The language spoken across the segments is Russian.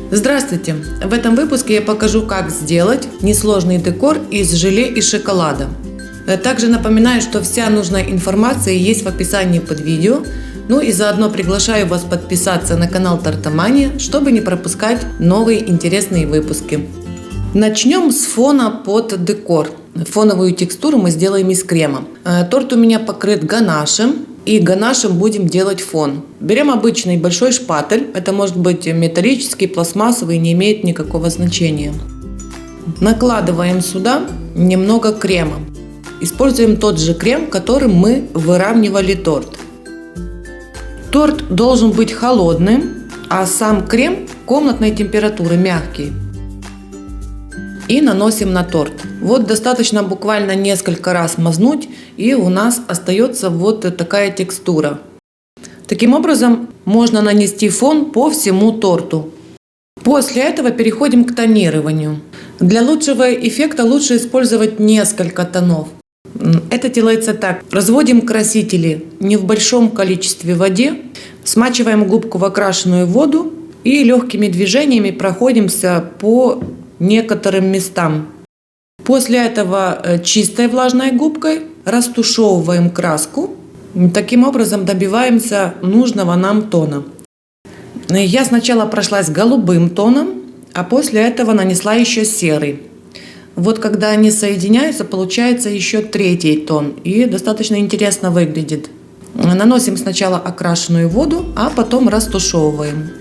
Здравствуйте! В этом выпуске я покажу, как сделать несложный декор из желе и шоколада. Также напоминаю, что вся нужная информация есть в описании под видео. Ну и заодно приглашаю вас подписаться на канал Тортомания, чтобы не пропускать новые интересные выпуски. Начнем с фона под декор. Фоновую текстуру мы сделаем из крема. Торт у меня покрыт ганашем. И ганашем будем делать фон. Берем обычный большой шпатель. Это может быть металлический, пластмассовый, не имеет никакого значения. Накладываем сюда немного крема. Используем тот же крем, которым мы выравнивали торт. Торт должен быть холодным, а сам крем комнатной температуры, мягкий. И наносим на торт. Вот достаточно буквально несколько раз мазнуть, и у нас остается вот такая текстура. Таким образом можно нанести фон по всему торту. После этого переходим к тонированию. Для лучшего эффекта лучше использовать несколько тонов. Это делается так. Разводим красители не в большом количестве в воде, смачиваем губку в окрашенную воду и легкими движениями проходимся по некоторым местам. После этого чистой влажной губкой растушевываем краску. Таким образом добиваемся нужного нам тона. Я сначала прошлась голубым тоном, а после этого нанесла еще серый. Вот когда они соединяются, получается еще третий тон. И достаточно интересно выглядит. Наносим сначала окрашенную воду, а потом растушевываем.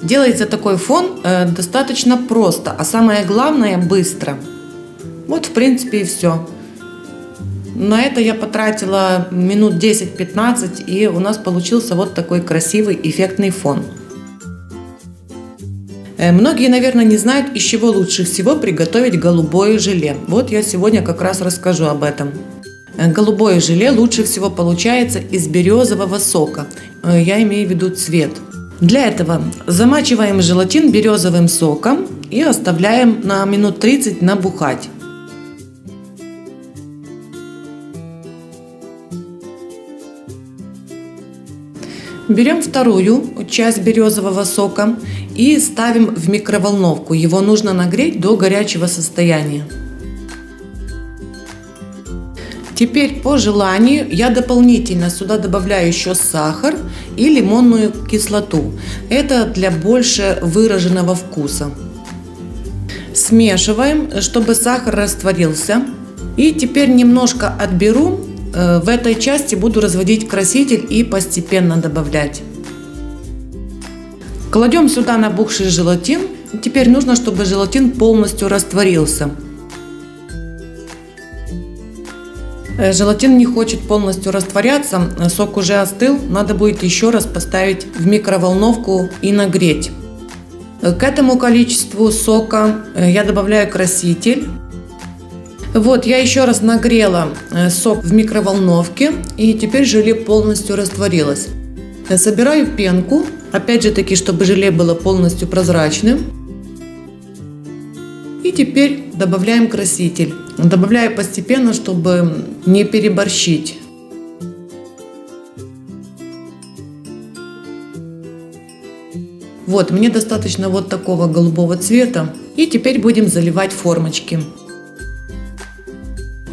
Делается такой фон достаточно просто, а самое главное быстро. Вот в принципе и все. На это я потратила минут 10-15, и у нас получился вот такой красивый эффектный фон. Многие, наверное, не знают, из чего лучше всего приготовить голубое желе. Вот я сегодня как раз расскажу об этом. Голубое желе лучше всего получается из березового сока. Я имею в виду цвет. Для этого замачиваем желатин березовым соком и оставляем на минут 30 набухать. Берем вторую часть березового сока и ставим в микроволновку. Его нужно нагреть до горячего состояния. Теперь по желанию я дополнительно сюда добавляю еще сахар и лимонную кислоту. Это для больше выраженного вкуса. Смешиваем, чтобы сахар растворился. И теперь немножко отберу. В этой части буду разводить краситель и постепенно добавлять. Кладем сюда набухший желатин. Теперь нужно, чтобы желатин полностью растворился. Желатин не хочет полностью растворяться, сок уже остыл, надо будет еще раз поставить в микроволновку и нагреть. К этому количеству сока я добавляю краситель. Вот, я еще раз нагрела сок в микроволновке, и теперь желе полностью растворилось. Собираю пенку, опять же таки, чтобы желе было полностью прозрачным. И теперь добавляем краситель. Добавляю постепенно, чтобы не переборщить. Вот, мне достаточно вот такого голубого цвета. И теперь будем заливать формочки.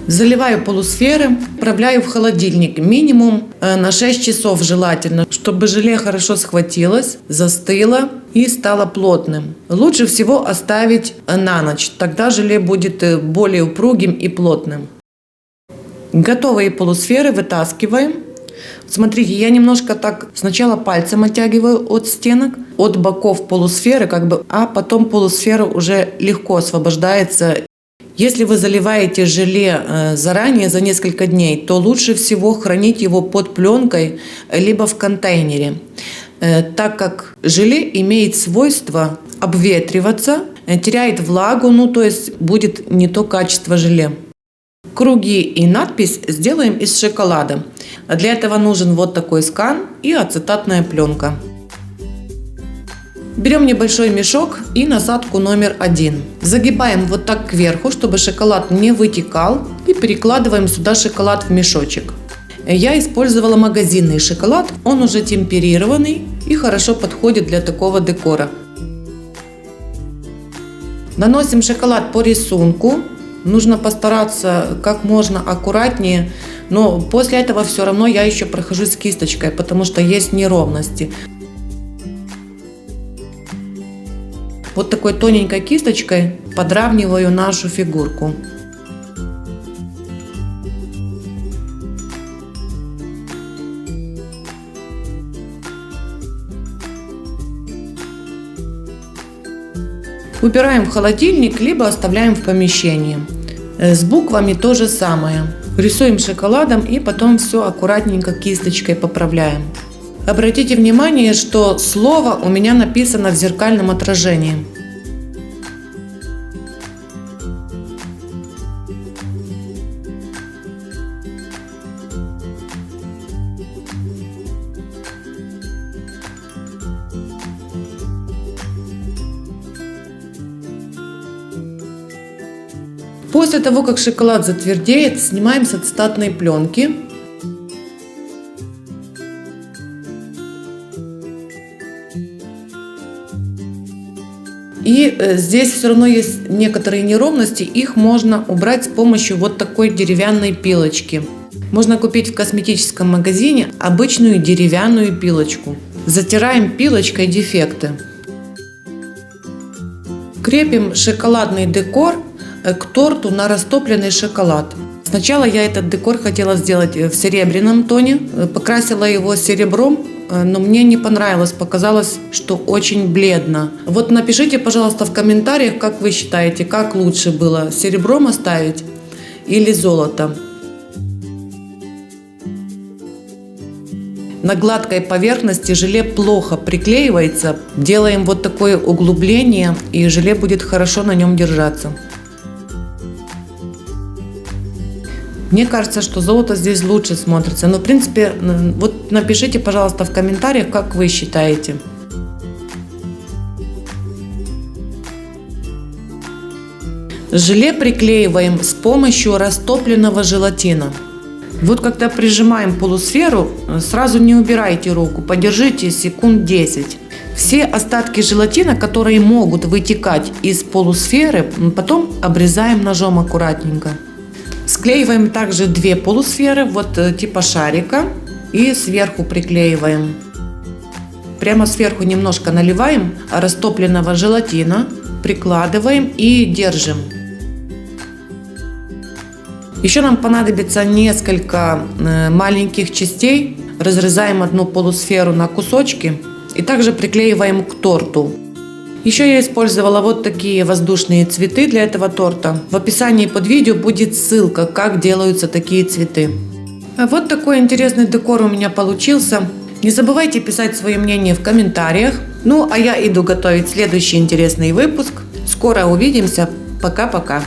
Заливаю полусферы, отправляю в холодильник минимум на 6 часов желательно, чтобы желе хорошо схватилось, застыло и стало плотным. Лучше всего оставить на ночь, тогда желе будет более упругим и плотным. Готовые полусферы вытаскиваем. Смотрите, я немножко так сначала пальцем оттягиваю от стенок, от боков полусферы, а потом полусфера уже легко освобождается. Если вы заливаете желе заранее, за несколько дней, то лучше всего хранить его под пленкой, либо в контейнере, так как желе имеет свойство обветриваться, теряет влагу, то есть будет не то качество желе. Круги и надпись сделаем из шоколада. Для этого нужен вот такой скан и ацетатная пленка. Берем небольшой мешок и насадку номер 1. Загибаем вот так кверху, чтобы шоколад не вытекал, и перекладываем сюда шоколад в мешочек. Я использовала магазинный шоколад, он уже темперированный и хорошо подходит для такого декора. Наносим шоколад по рисунку. Нужно постараться как можно аккуратнее, но после этого все равно я еще прохожусь кисточкой, потому что есть неровности. Вот такой тоненькой кисточкой подравниваю нашу фигурку. Убираем в холодильник, либо оставляем в помещении. С буквами то же самое. Рисуем шоколадом и потом все аккуратненько кисточкой поправляем. Обратите внимание, что слово у меня написано в зеркальном отражении. После того, как шоколад затвердеет, снимаем с ацетатной пленки. И здесь все равно есть некоторые неровности, их можно убрать с помощью вот такой деревянной пилочки. Можно купить в косметическом магазине обычную деревянную пилочку. Затираем пилочкой дефекты. Крепим шоколадный декор к торту на растопленный шоколад. Сначала я этот декор хотела сделать в серебряном тоне, покрасила его серебром, но мне не понравилось, показалось, что очень бледно. Вот напишите, пожалуйста, в комментариях, как вы считаете, как лучше было, серебром оставить или золото. На гладкой поверхности желе плохо приклеивается. Делаем вот такое углубление, и желе будет хорошо на нем держаться. Мне кажется, что золото здесь лучше смотрится. Но, в принципе, вот напишите, пожалуйста, в комментариях, как вы считаете. Желе приклеиваем с помощью растопленного желатина. Вот когда прижимаем полусферу, сразу не убирайте руку, подержите секунд 10. Все остатки желатина, которые могут вытекать из полусферы, потом обрезаем ножом аккуратненько. Склеиваем также две полусферы, вот типа шарика, и сверху приклеиваем. Прямо сверху немножко наливаем растопленного желатина, прикладываем и держим. Еще нам понадобится несколько маленьких частей. Разрезаем одну полусферу на кусочки и также приклеиваем к торту. Еще я использовала вот такие воздушные цветы для этого торта. В описании под видео будет ссылка, как делаются такие цветы. Вот такой интересный декор у меня получился. Не забывайте писать свое мнение в комментариях. Ну, а я иду готовить следующий интересный выпуск. Скоро увидимся. Пока-пока.